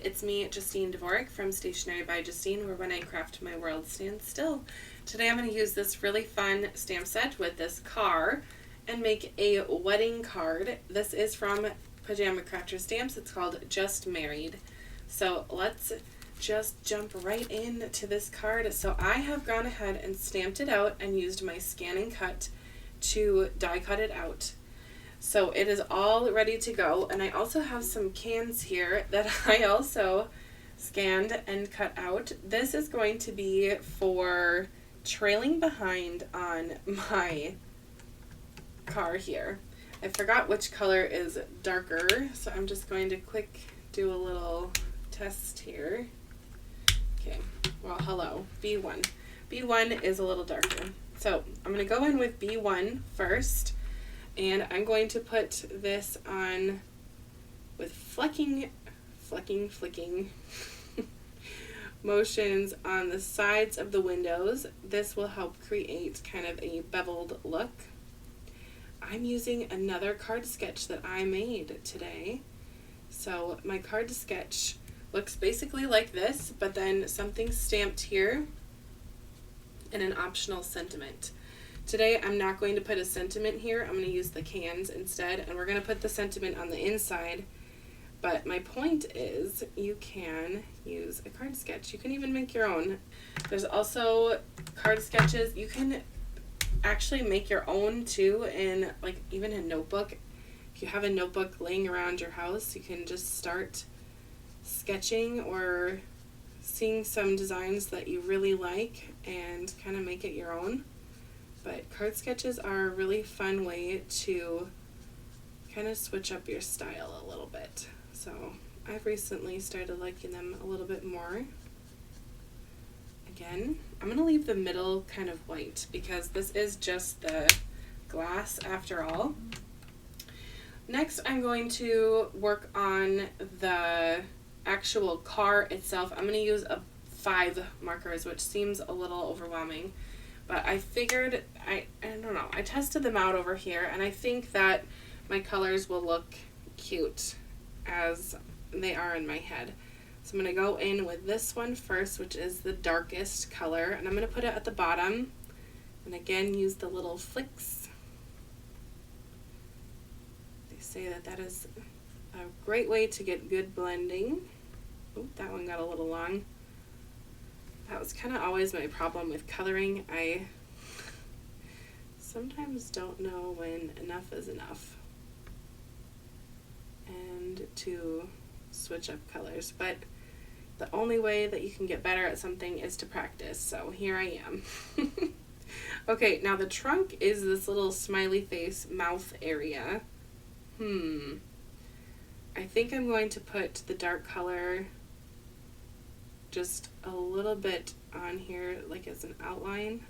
it's me, Justine Dvorak from Stationery by Justine, where when I craft my world stands still. Today I'm going to use this really fun stamp set with this car and make a wedding card. This is from Pajama Crafter Stamps. It's called Just Married. So let's just jump right into this card. So I have gone ahead and stamped it out and used my scan and cut to die cut it out. So it is all ready to go, and I also have some cans here that I also scanned and cut out. This is going to be for trailing behind on my car here. I forgot which color is darker, so I'm just going to quick do a little test here. Okay, well, hello, B1. B1 is a little darker. So I'm going to go in with B1 first. And I'm going to put this on with flicking motions on the sides of the windows. This will help create kind of a beveled look. I'm using another card sketch that I made today. So my card sketch looks basically like this, but then something stamped here and an optional sentiment. Today I'm not going to put a sentiment here. I'm going to use the cans instead, and we're going to put the sentiment on the inside. But my point is you can use a card sketch. You can even make your own. There's also card sketches. You can actually make your own too, in like even a notebook. If you have a notebook laying around your house, you can just start sketching or seeing some designs that you really like and kind of make it your own. But card sketches are a really fun way to kind of switch up your style a little bit. So I've recently started liking them a little bit more. Again, I'm going to leave the middle kind of white because this is just the glass after all. Next, I'm going to work on the actual car itself. I'm going to use 5 markers, which seems a little overwhelming. But I figured, I don't know, I tested them out over here, and I think that my colors will look cute as they are in my head. So I'm going to go in with this one first, which is the darkest color, and I'm going to put it at the bottom, and again use the little flicks. They say that that is a great way to get good blending. Oh, that one got a little long. That was kind of always my problem with coloring. I sometimes don't know when enough is enough and to switch up colors. But the only way that you can get better at something is to practice. So here I am. Okay, now the trunk is this little smiley face mouth area. I think I'm going to put the dark color just a little bit on here, like as an outline.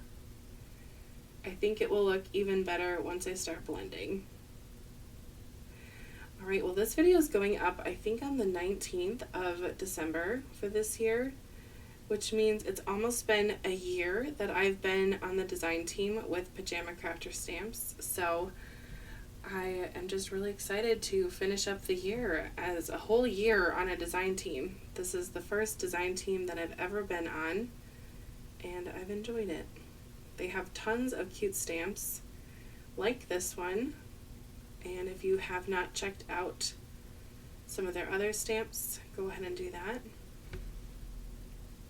I think it will look even better once I start blending. Alright, well this video is going up I think on the 19th of December for this year, which means it's almost been a year that I've been on the design team with Pajama Crafter Stamps. So I am just really excited to finish up the year as a whole year on a design team. This is the first design team that I've ever been on, and I've enjoyed it. They have tons of cute stamps like this one, and if you have not checked out some of their other stamps, go ahead and do that.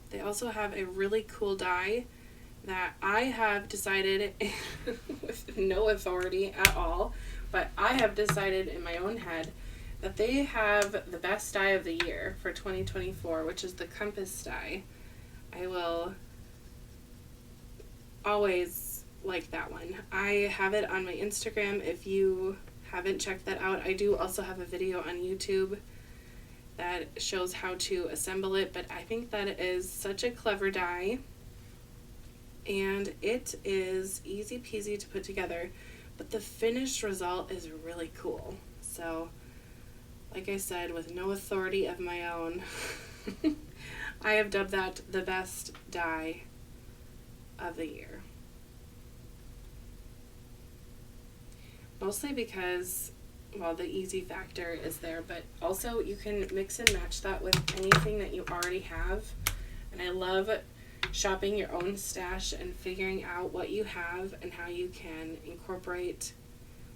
They also have a really cool die that I have decided with no authority at all, but I have decided in my own head that they have the best die of the year for 2024, which is the compass die. I will always like that one. I have it on my Instagram if you haven't checked that out. I do also have a video on YouTube that shows how to assemble it, but I think that it is such a clever die, and it is easy peasy to put together, but the finished result is really cool. So, like I said, with no authority of my own, I have dubbed that the best die of the year. Mostly because well, the easy factor is there, but also you can mix and match that with anything that you already have. And I love shopping your own stash and figuring out what you have and how you can incorporate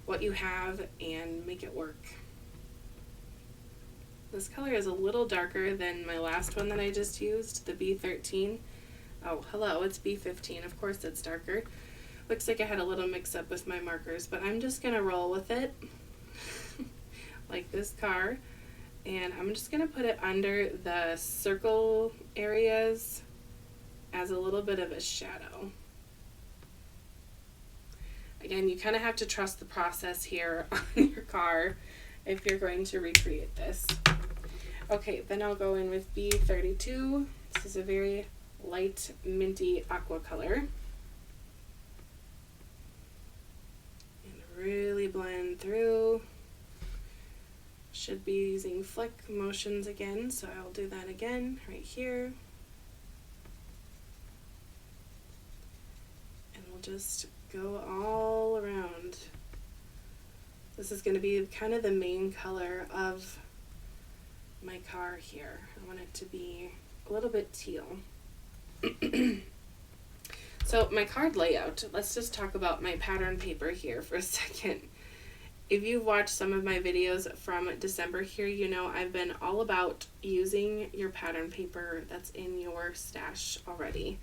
what you have and make it work. This color is a little darker than my last one that I just used, the B13. Oh, hello, it's B15. Of course it's darker. Looks like I had a little mix up with my markers, but I'm just going to roll with it like this car. And I'm just going to put it under the circle areas as a little bit of a shadow. Again, you kind of have to trust the process here on your car if you're going to recreate this. Okay, then I'll go in with B32. This is a very light minty aqua color. And really blend through. Should be using flick motions again, so I'll do that again right here. And we'll just go all around. This is going to be kind of the main color of my car here. I want it to be a little bit teal. So my card layout, let's just talk about my pattern paper here for a second. If you've watched some of my videos from December here, you know I've been all about using your pattern paper that's in your stash already.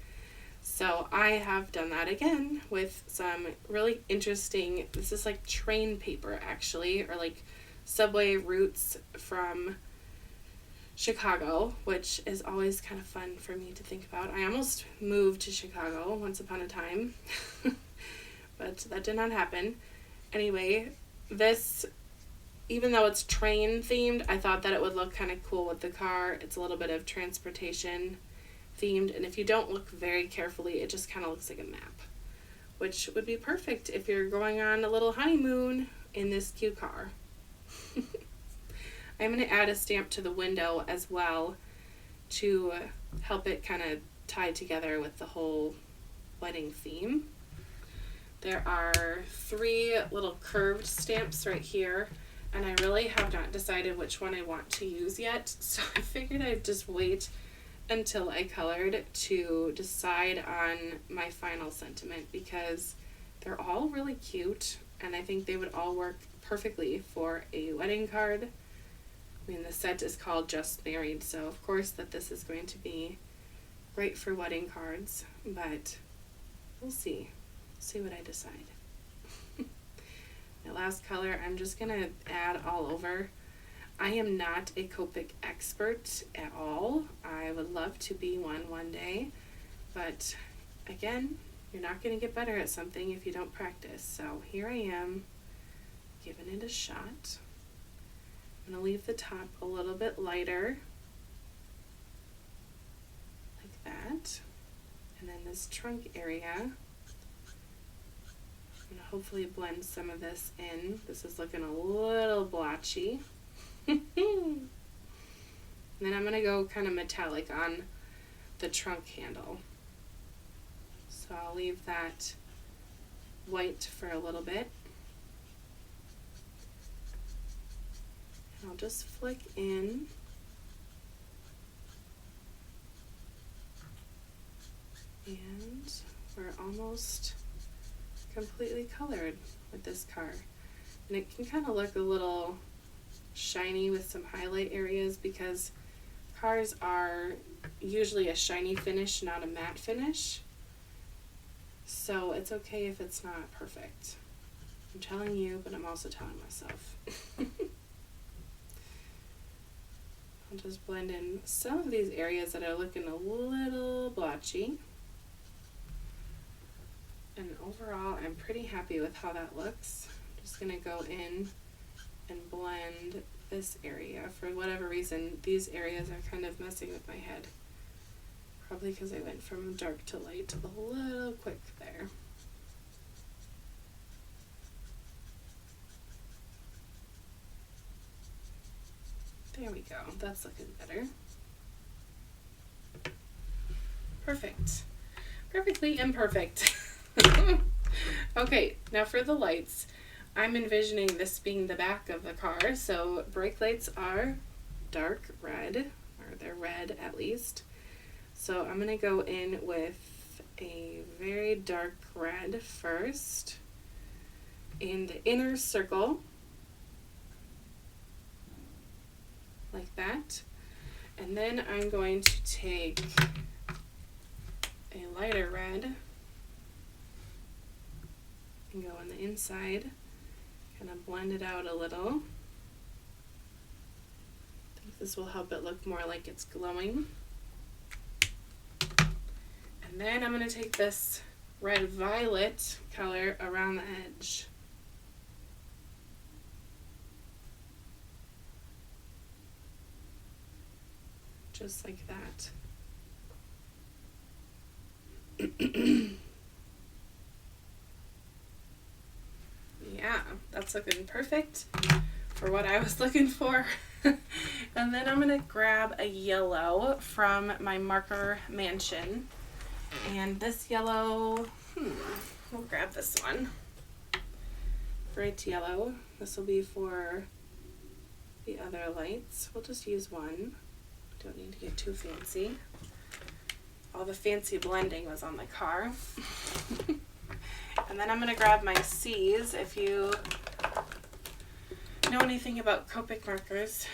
So I have done that again with some really interesting, this is like train paper actually, or like subway routes from Chicago, which is always kind of fun for me to think about. I almost moved to Chicago once upon a time, but that did not happen. Anyway, this, even though it's train themed, I thought that it would look kind of cool with the car. It's a little bit of transportation themed, and if you don't look very carefully, it just kind of looks like a map, which would be perfect if you're going on a little honeymoon in this cute car. I'm going to add a stamp to the window as well to help it kind of tie together with the whole wedding theme. There are 3 little curved stamps right here, and I really have not decided which one I want to use yet, so I figured I'd just wait until I colored to decide on my final sentiment, because they're all really cute and I think they would all work perfectly for a wedding card. I mean, the set is called Just Married, so of course that this is going to be great for wedding cards, but we'll see. See what I decide. My last color, I'm just going to add all over. I am not a Copic expert at all. I would love to be one day, but again, you're not going to get better at something if you don't practice. So here I am, giving it a shot. I'm going to leave the top a little bit lighter, like that. And then this trunk area, I'm going to hopefully blend some of this in. This is looking a little blotchy. And then I'm going to go kind of metallic on the trunk handle. So I'll leave that white for a little bit. And I'll just flick in. And we're almost completely colored with this car. And it can kind of look a little shiny with some highlight areas because cars are usually a shiny finish, not a matte finish. So it's okay if it's not perfect. I'm telling you, but I'm also telling myself. I'll just blend in some of these areas that are looking a little blotchy. And overall, I'm pretty happy with how that looks. I'm just going to go in and blend this area. For whatever reason, these areas are kind of messing with my head. Probably because I went from dark to light a little quick there. There we go. That's looking better. Perfect. Perfectly imperfect. Okay, now for the lights. I'm envisioning this being the back of the car, so brake lights are dark red, or they're red at least. So I'm going to go in with a very dark red first in the inner circle, like that. And then I'm going to take a lighter red and go on the inside, kind of blend it out a little. I think this will help it look more like it's glowing. And then I'm going to take this red violet color around the edge. Just like that. Yeah, that's looking perfect for what I was looking for. And then I'm going to grab a yellow from my marker mansion. And this yellow, we'll grab this one. Bright yellow. This will be for the other lights. We'll just use one. Don't need to get too fancy. All the fancy blending was on the car. And then I'm going to grab my C's. If you know anything about Copic markers,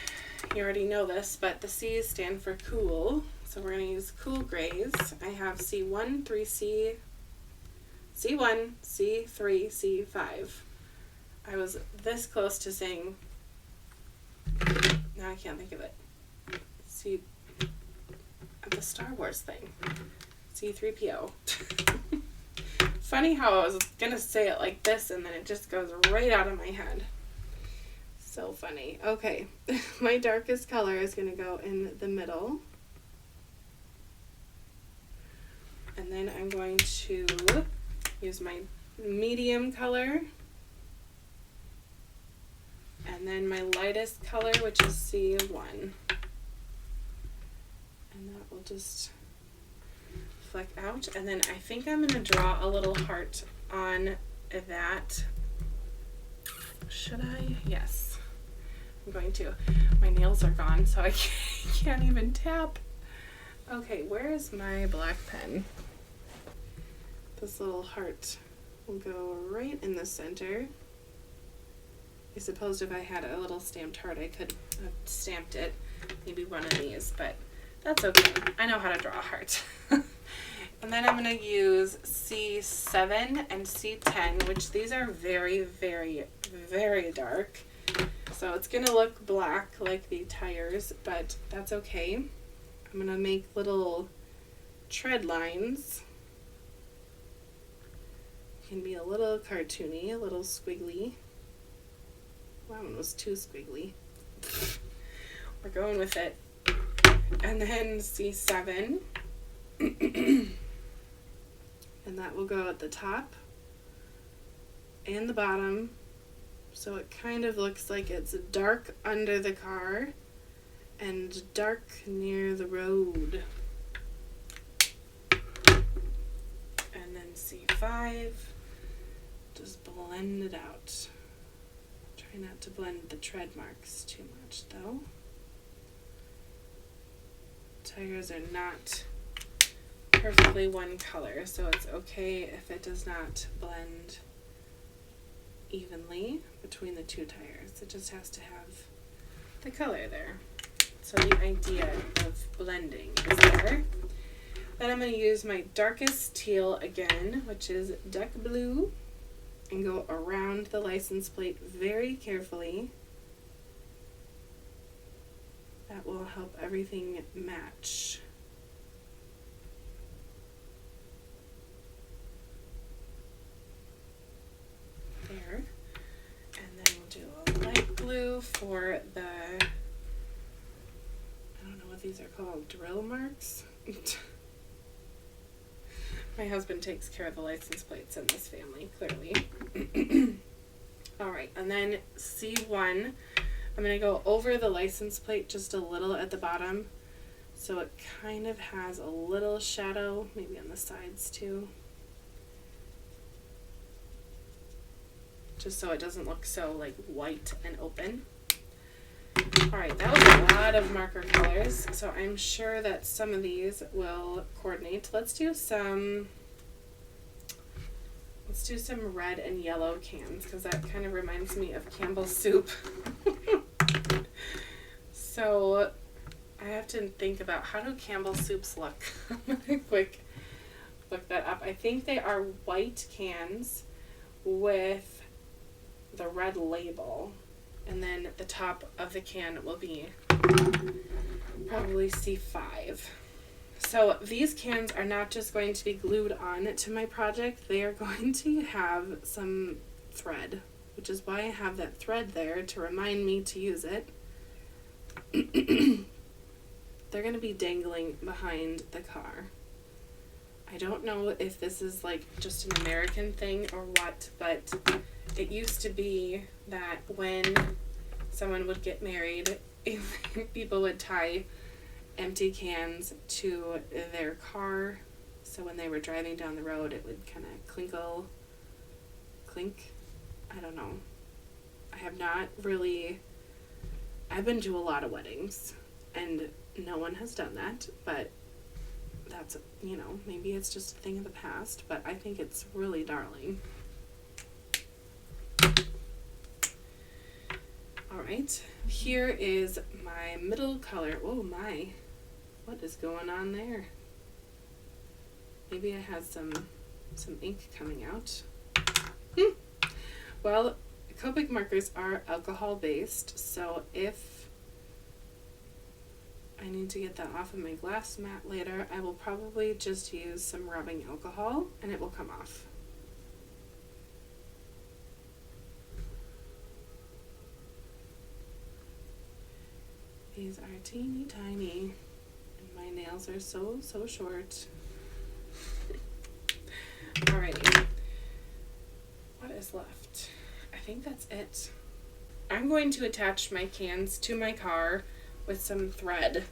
you already know this, but the C's stand for cool. So we're going to use cool grays. I have C1, 3C, C1, C3, C5. I was this close to saying, now I can't think of it. The Star Wars thing. C3PO. Funny how I was going to say it like this and then it just goes right out of my head. So funny. Okay, my darkest color is going to go in the middle. And then I'm going to use my medium color. And then my lightest color, which is C1. And that will just fleck out. And then I think I'm going to draw a little heart on that. Should I? Yes. I'm going to. My nails are gone, so I can't even tap. Okay, where is my black pen? This little heart will go right in the center. I suppose if I had a little stamped heart, I could have stamped it. Maybe one of these, but that's okay. I know how to draw a heart. And then I'm going to use C7 and C10, which these are very, very, very dark. So it's going to look black like the tires, but that's okay. I'm going to make little tread lines. Can be a little cartoony, a little squiggly. That one was too squiggly. We're going with it. And then C7. And that will go at the top and the bottom. So it kind of looks like it's dark under the car and dark near the road. And then C5. Just blend it out. Try not to blend the tread marks too much though. Tires are not perfectly one color, so it's okay if it does not blend evenly between the two tires. It just has to have the color there. So the idea of blending is there. Then I'm going to use my darkest teal again, which is duck blue, and go around the license plate very carefully. That will help everything match. There. And then we'll do a light blue for the, I don't know what these are called, drill marks? My husband takes care of the license plates in this family, clearly. Alright, and then C1, I'm going to go over the license plate just a little at the bottom, so it kind of has a little shadow, maybe on the sides too. just so it doesn't look so like white and open. Alright, that was a lot of marker colors, so I'm sure that some of these will coordinate. Let's do some red and yellow cans, because that kind of reminds me of Campbell's soup. So I have to think about, how do Campbell's soups look? I'm gonna quick look that up. I think they are white cans with the red label, and then the top of the can will be probably C5. So these cans are not just going to be glued on to my project, they are going to have some thread, which is why I have that thread there to remind me to use it. They're going to be dangling behind the car. I don't know if this is like just an American thing or what, but it used to be that when someone would get married, people would tie empty cans to their car, so when they were driving down the road it would kind of clink. I don't know. I've been to a lot of weddings and no one has done that, but that's, maybe it's just a thing of the past, but I think it's really darling. Alright, here is my middle color. Oh my, what is going on there? Maybe it has some ink coming out. Well, Copic markers are alcohol based, so if I need to get that off of my glass mat later, I will probably just use some rubbing alcohol and it will come off. These are teeny tiny and my nails are so short. Alrighty, what is left? I think that's it. I'm going to attach my cans to my car with some thread.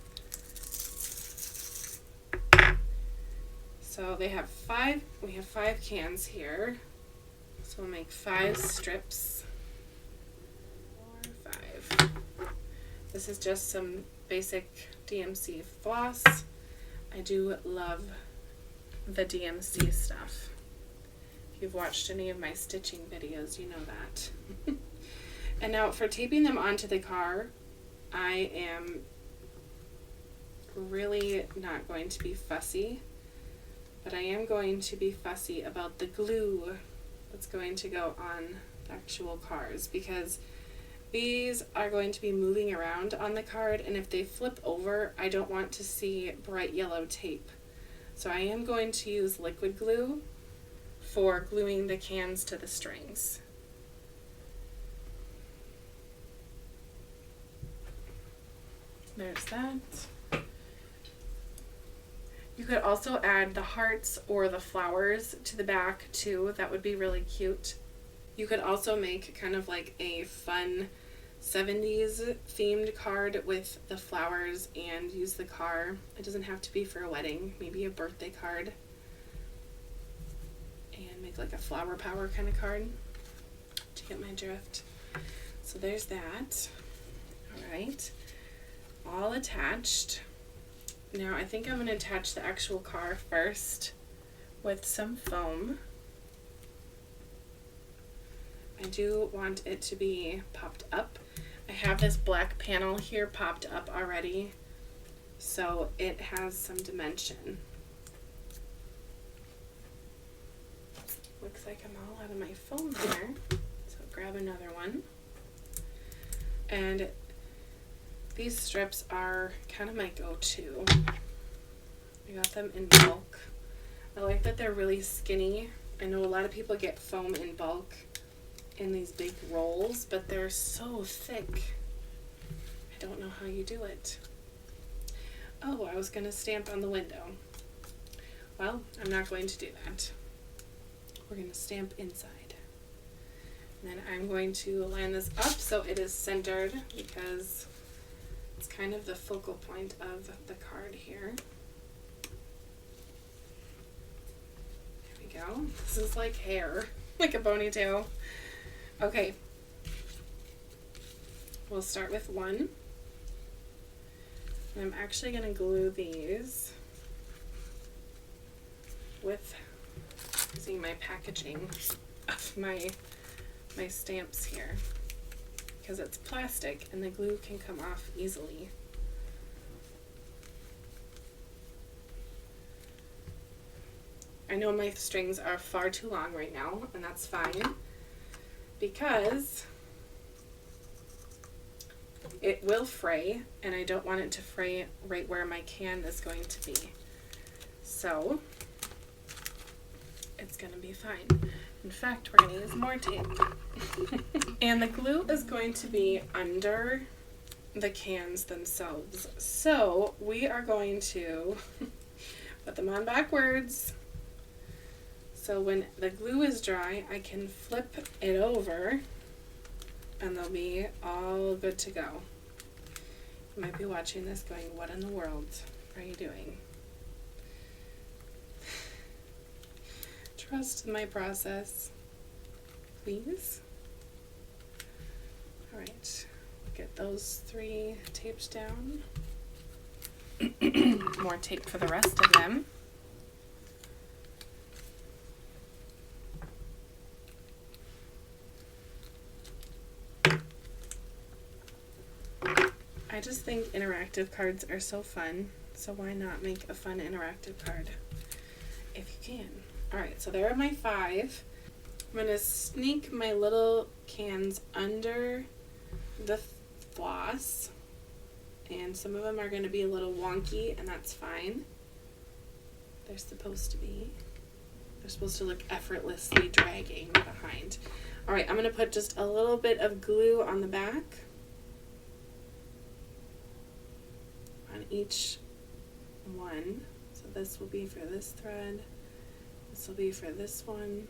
So we have 5 cans here. So we'll make 5 strips. 4, 5. This is just some basic DMC floss. I do love the DMC stuff. If you've watched any of my stitching videos, you know that. And now for taping them onto the car, I am really not going to be fussy, but I am going to be fussy about the glue that's going to go on the actual cars, because these are going to be moving around on the card, and if they flip over, I don't want to see bright yellow tape. So I am going to use liquid glue for gluing the cans to the strings. There's that. You could also add the hearts or the flowers to the back too. That would be really cute. You could also make kind of like a fun 70s themed card with the flowers and use the car. It doesn't have to be for a wedding, maybe a birthday card. And make like a flower power kind of card. To get my drift. So there's that. Alright. All attached. Now I think I'm going to attach the actual car first with some foam. I do want it to be popped up. I have this black panel here popped up already, so it has some dimension. Looks like I'm all out of my foam here, so grab another one. And these strips are kind of my go-to. I got them in bulk. I like that they're really skinny. I know a lot of people get foam in bulk in these big rolls, but they're so thick. I don't know how you do it. Oh, I was going to stamp on the window. Well, I'm not going to do that. We're going to stamp inside. And then I'm going to line this up so it is centered, because it's kind of the focal point of the card here. There we go. This is like hair, like a ponytail. Okay. We'll start with one. And I'm actually going to glue these with using my packaging of my stamps here, because it's plastic and the glue can come off easily. I know my strings are far too long right now, and that's fine, because it will fray, and I don't want it to fray right where my can is going to be. So it's going to be fine. In fact, we're going to use more tape. And the glue is going to be under the cans themselves. So we are going to put them on backwards. So when the glue is dry, I can flip it over and they'll be all good to go. You might be watching this going, what in the world are you doing? Trust my process, please. All right, get those 3 taped down. More tape for the rest of them. I just think interactive cards are so fun, so why not make a fun interactive card if you can. Alright, so there are my 5. I'm going to sneak my little cans under the floss, and some of them are going to be a little wonky, and that's fine. They're supposed to be. They're supposed to look effortlessly dragging behind. Alright, I'm going to put just a little bit of glue on the back. On each one. So this will be for this thread, this will be for this one,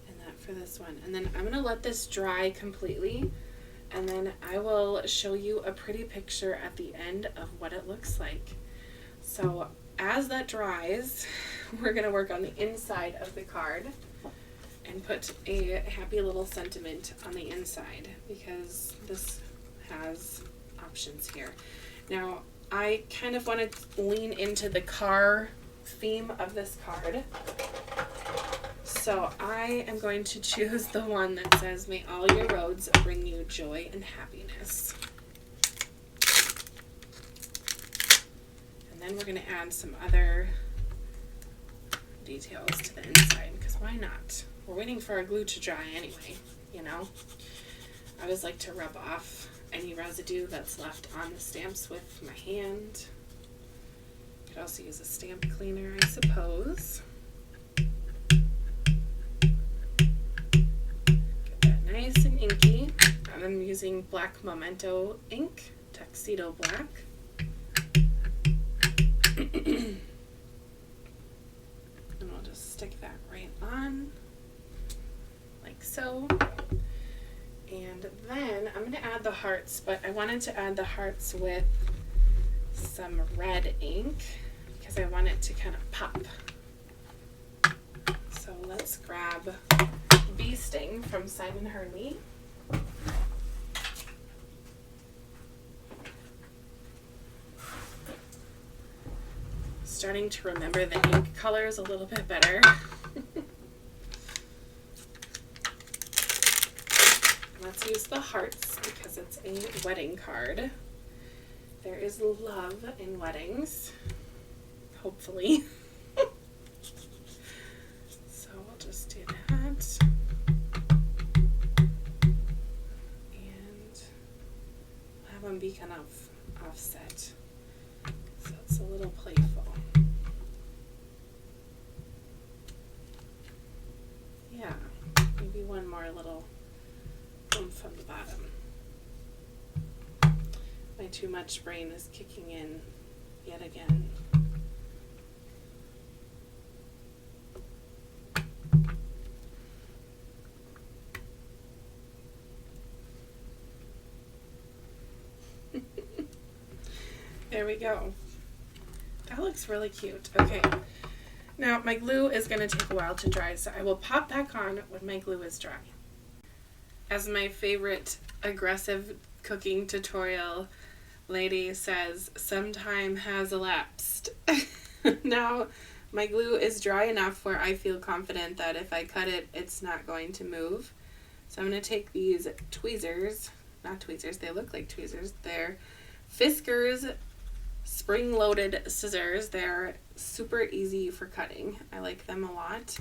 and that for this one. And then I'm going to let this dry completely, and then I will show you a pretty picture at the end of what it looks like. So as that dries, we're going to work on the inside of the card and put a happy little sentiment on the inside, because this has options here. Now, I kind of want to lean into the car theme of this card. So I am going to choose the one that says, "May all your roads bring you joy and happiness." And then we're going to add some other details to the inside, because why not? We're waiting for our glue to dry anyway, you know. I always like to rub off any residue that's left on the stamps with my hand. You could also use a stamp cleaner, I suppose. Get that nice and inky. I'm using black Memento ink, Tuxedo Black. And we'll just stick that right on, like so. And then I'm going to add the hearts, but I wanted to add the hearts with some red ink because I want it to kind of pop. So let's grab Bee Sting from Simon Hurley. Starting to remember the ink colors a little bit better. Let's use the hearts because it's a wedding card. There is love in weddings, hopefully. So we'll just do that. And have them be kind of offset. So it's a little playful. Yeah, maybe one more little from the bottom. My too much brain is kicking in yet again. There we go. That looks really cute. Okay, Now my glue is going to take a while to dry, so I will pop back on when my glue is dry. As my favorite aggressive cooking tutorial lady says, some time has elapsed. Now my glue is dry enough where I feel confident that if I cut it, it's not going to move. So I'm going to take these tweezers, not tweezers, they look like tweezers, they're Fiskars spring-loaded scissors. They're super easy for cutting. I like them a lot,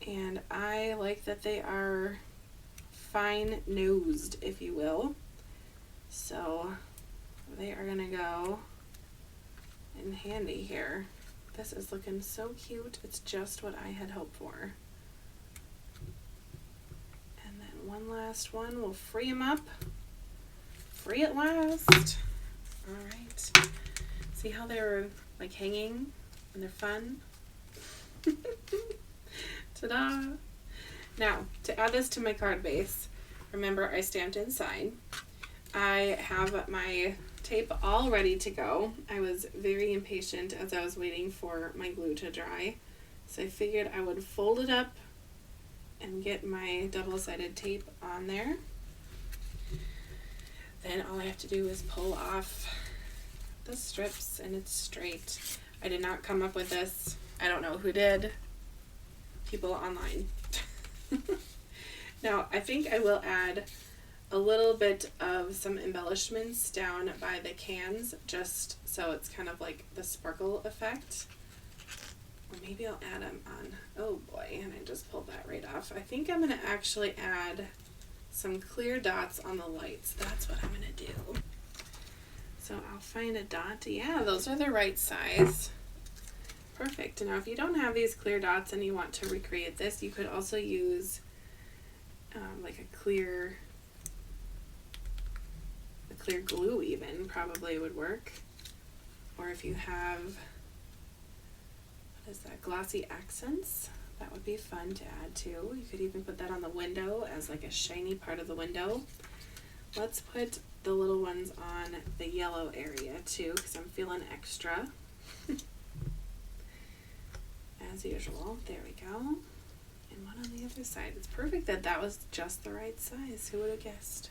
and I like that they are fine-nosed, if you will. So they are gonna go in handy here. This is looking so cute. It's just what I had hoped for. And then one last one. We'll free them up. Free at last. All right. See how they're like hanging and they're fun? Ta-da! Now, to add this to my card base, remember I stamped inside. I have my tape all ready to go. I was very impatient as I was waiting for my glue to dry, so I figured I would fold it up and get my double-sided tape on there. Then all I have to do is pull off the strips and it's straight. I did not come up with this. I don't know who did. People online. Now, I think I will add a little bit of some embellishments down by the cans, just so it's kind of like the sparkle effect. Or maybe I'll add them on. Oh boy, and I just pulled that right off. I think I'm going to actually add some clear dots on the lights. That's what I'm going to do. So I'll find a dot. Yeah, those are the right size. Perfect. Now, if you don't have these clear dots and you want to recreate this, you could also use like a clear glue even probably would work. Or if you have, what is that, glossy accents, that would be fun to add too. You could even put that on the window as like a shiny part of the window. Let's put the little ones on the yellow area too, because I'm feeling extra. As usual. There we go. And one on the other side. It's perfect that that was just the right size. Who would have guessed?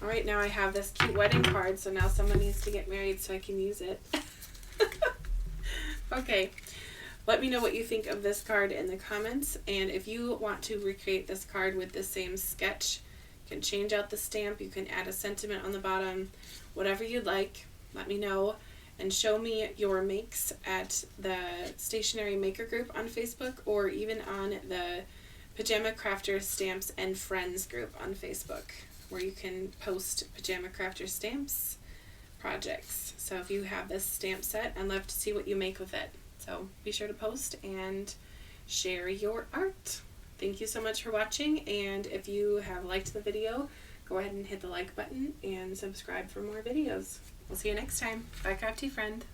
Alright, now I have this cute wedding card, so now someone needs to get married so I can use it. Okay, let me know what you think of this card in the comments, and if you want to recreate this card with the same sketch, you can change out the stamp, you can add a sentiment on the bottom, whatever you'd like, let me know, and show me your makes at the Stationery Maker group on Facebook, or even on the Pajama Crafters Stamps and Friends group on Facebook, where you can post Pajama Crafter Stamps projects. So if you have this stamp set, I'd love to see what you make with it. So be sure to post and share your art. Thank you so much for watching, and if you have liked the video, go ahead and hit the like button and subscribe for more videos. We'll see you next time. Bye, Crafty friend.